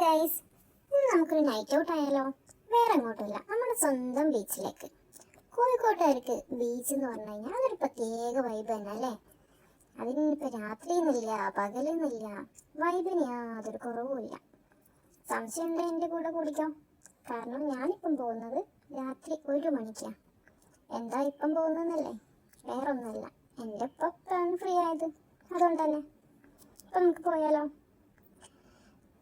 Guys, ഇന്ന് നമുക്കൊരു night out ആയാലോ? വേറെ എങ്ങോട്ടുമില്ല, നമ്മുടെ സ്വന്തം ബീച്ചിലേക്ക്. കോഴിക്കോട്ടുകാർക്ക് ബീച്ച് എന്ന് പറഞ്ഞു കഴിഞ്ഞാൽ അതൊരു പ്രത്യേക വൈബ് തന്നെ അല്ലേ? അതിനിപ്പോൾ രാത്രിയെന്നില്ല, പകലെന്നില്ല, വൈബിന് യാതൊരു കുറവുമില്ല. സംശയം ഉണ്ടെങ്കിൽ എൻ്റെ കൂടെ കൂടിക്കോ. കാരണം ഞാനിപ്പം പോകുന്നത് രാത്രി 1 മണിക്കാണ്. എന്താ ഇപ്പം പോകുന്നതെന്നല്ലേ? വേറെ ഒന്നുമില്ല, എൻ്റെ ഇപ്പം ഫ്രീ ആയത് അതുകൊണ്ട് തന്നെ. അപ്പം നമുക്ക് പോയാലോ?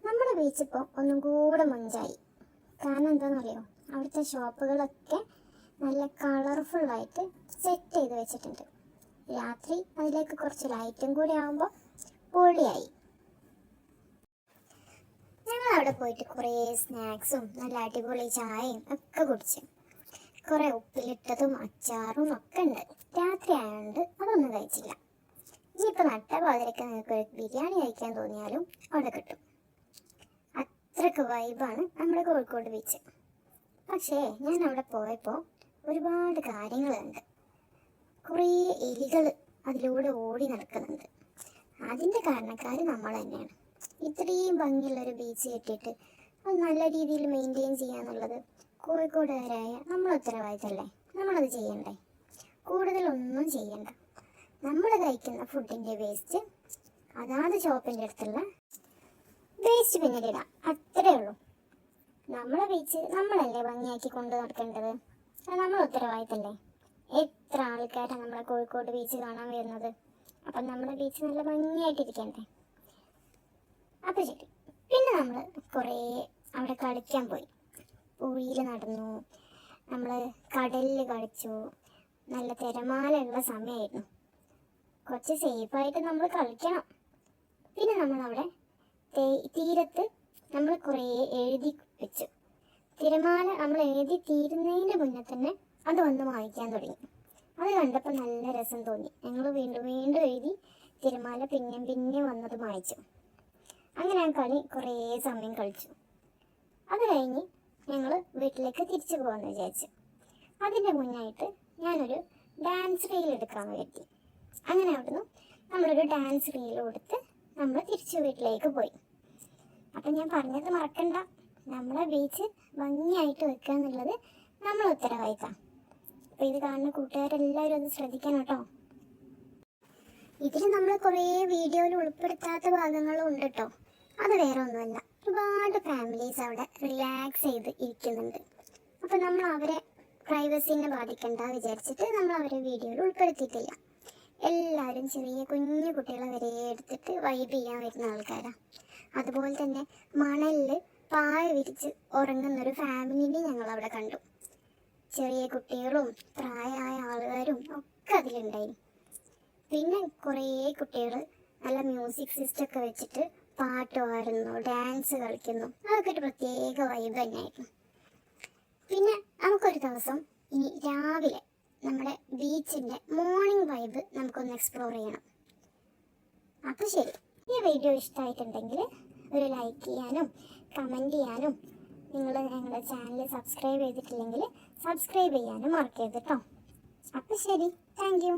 നമ്മുടെ ബീച്ച് ഇപ്പോൾ ഒന്നും കൂടെ മൊഞ്ചായി. കാരണം എന്താണെന്നറിയോ? അവിടുത്തെ ഷോപ്പുകളൊക്കെ നല്ല കളർഫുള്ളായിട്ട് സെറ്റ് ചെയ്ത് വെച്ചിട്ടുണ്ട്. രാത്രി അതിലേക്ക് കുറച്ച് ലൈറ്റും കൂടി ആകുമ്പോൾ പൊളിയായി. ഞങ്ങൾ അവിടെ പോയിട്ട് കുറേ സ്നാക്സും നല്ല അടിപൊളി ചായയും ഒക്കെ കുടിച്ചു. കുറേ ഉപ്പിലിട്ടതും അച്ചാറും ഒക്കെ ഉണ്ട്. രാത്രി ആയതുകൊണ്ട് അതൊന്നും കഴിച്ചില്ല. ഇനിയിപ്പോൾ നട്ടപാതിരക്ക് നിങ്ങൾക്ക് ബിരിയാണി കഴിക്കാൻ തോന്നിയാലും അവിടെ കിട്ടും. അത്രയ്ക്ക് വൈബാണ് നമ്മുടെ കോഴിക്കോട് ബീച്ച്. പക്ഷേ ഞാൻ അവിടെ പോയപ്പോൾ ഒരുപാട് കാര്യങ്ങളുണ്ട്. കുറേ എലികൾ അതിലൂടെ ഓടി നടക്കുന്നുണ്ട്. അതിൻ്റെ കാരണക്കാർ നമ്മൾ തന്നെയാണ്. ഇത്രയും ഭംഗിയുള്ളൊരു ബീച്ച് കെട്ടിയിട്ട് അത് നല്ല രീതിയിൽ മെയിൻറ്റെയിൻ ചെയ്യാന്നുള്ളത് കോഴിക്കോടുകാരായ നമ്മൾ ഉത്തരവാദിത്തമല്ലേ? നമ്മളത് ചെയ്യണ്ടേ? കൂടുതലൊന്നും ചെയ്യണ്ട. നമ്മൾ കഴിക്കുന്ന ഫുഡിൻ്റെ വേസ്റ്റ് അതാത് ഷോപ്പിൻ്റെ അടുത്തുള്ള വേസ്റ്റ് പിന്നിലിടാം, അത്രേ ഉള്ളൂ. നമ്മളെ ബീച്ച് നമ്മളല്ലേ ഭംഗിയാക്കി കൊണ്ട് നടക്കേണ്ടത്. അത് നമ്മൾ ഉത്തരവാദിത്തല്ലേ? എത്ര ആൾക്കാരാണ് നമ്മളെ കോഴിക്കോട് ബീച്ച് കാണാൻ വരുന്നത്. അപ്പം നമ്മുടെ ബീച്ച് നല്ല ഭംഗിയായിട്ടിരിക്കണ്ടേ? അപ്പം ശരി. പിന്നെ നമ്മൾ കുറേ അവിടെ കളിക്കാൻ പോയി. പൂയിൽ നടന്നു, നമ്മൾ കടലിൽ കളിച്ചു. നല്ല തിരമാലയുള്ള സമയമായിരുന്നു. കുറച്ച് സേഫായിട്ട് നമ്മൾ കളിക്കണം. പിന്നെ നമ്മളവിടെ തീരത്ത് നമ്മൾ കുറേ എഴുതി വെച്ചു. തിരമാല നമ്മൾ എഴുതി തീരുന്നതിന് മുന്നേ തന്നെ അത് വന്ന് വായിക്കാൻ തുടങ്ങി. അത് കണ്ടപ്പോൾ നല്ല രസം തോന്നി. ഞങ്ങൾ വീണ്ടും വീണ്ടും എഴുതി തിരമാല പിന്നെ വന്നത് വായിച്ചു. അങ്ങനെ ആ കളി കുറേ സമയം കളിച്ചു. അത് കഴിഞ്ഞ് ഞങ്ങൾ വീട്ടിലേക്ക് തിരിച്ചു പോകാമെന്ന് വിചാരിച്ചു. അതിൻ്റെ മുന്നായിട്ട് ഞാനൊരു ഡാൻസ് റീൽ എടുക്കാമെന്ന് കരുതി. അങ്ങനെ അവിടുന്ന് നമ്മളൊരു ഡാൻസ് റീൽ കൊടുത്ത് നമ്മൾ തിരിച്ചു വീട്ടിലേക്ക് പോയി. അപ്പം ഞാൻ പറഞ്ഞത് മറക്കണ്ട, നമ്മളെ ബീച്ച് ഭംഗിയായിട്ട് വെക്കുക എന്നുള്ളത് നമ്മൾ ഉത്തരവാദിത്തം. അപ്പോൾ ഇത് കാണുന്ന കൂട്ടുകാരെല്ലാവരും അത് ശ്രദ്ധിക്കണം കേട്ടോ. ഇതിൽ നമ്മൾ കുറേ വീഡിയോയിൽ ഉൾപ്പെടുത്താത്ത ഭാഗങ്ങളും ഉണ്ട് കേട്ടോ. അത് വേറെ ഒന്നുമല്ല, ഒരുപാട് ഫാമിലീസ് അവിടെ റിലാക്സ് ചെയ്ത് ഇരിക്കുന്നുണ്ട്. അപ്പോൾ നമ്മൾ അവരെ പ്രൈവസീനെ ബാധിക്കണ്ട വിചാരിച്ചിട്ട് നമ്മൾ അവരെ വീഡിയോയിൽ ഉൾപ്പെടുത്തിയിട്ടില്ല. എല്ലാവരും ചെറിയ കുഞ്ഞു കുട്ടികളെ വരെ എടുത്തിട്ട് വൈബ് ചെയ്യാൻ വരുന്ന ആൾക്കാരാണ്. അതുപോലെ തന്നെ മണലിൽ പായ വിരിച്ച് ഉറങ്ങുന്നൊരു ഫാമിലിനെ ഞങ്ങൾ അവിടെ കണ്ടു. ചെറിയ കുട്ടികളും പ്രായമായ ആൾക്കാരും ഒക്കെ അതിലുണ്ടായി. പിന്നെ കുറേ കുട്ടികൾ നല്ല മ്യൂസിക് സിസ്റ്റമൊക്കെ വെച്ചിട്ട് പാട്ട് പാടുന്നു, ഡാൻസ് കളിക്കുന്നു. അതൊക്കെ ഒരു പ്രത്യേക വൈബ് തന്നെയായിരുന്നു. പിന്നെ നമുക്കൊരു ദിവസം ഇനി രാവിലെ നമ്മുടെ ബീച്ചിൻ്റെ മോർണിംഗ് വൈബ് നമുക്കൊന്ന് എക്സ്പ്ലോർ ചെയ്യണം. അപ്പോൾ ശരി, ഈ വീഡിയോ ഇഷ്ടമായിട്ടുണ്ടെങ്കിൽ ഒരു ലൈക്ക് ചെയ്യാനും കമൻറ്റ് ചെയ്യാനും, നിങ്ങൾ ഞങ്ങളുടെ ചാനൽ സബ്സ്ക്രൈബ് ചെയ്തിട്ടില്ലെങ്കിൽ സബ്സ്ക്രൈബ് ചെയ്യാനും മറക്കരുത് കേട്ടോ. അപ്പോൾ ശരി, താങ്ക് യു.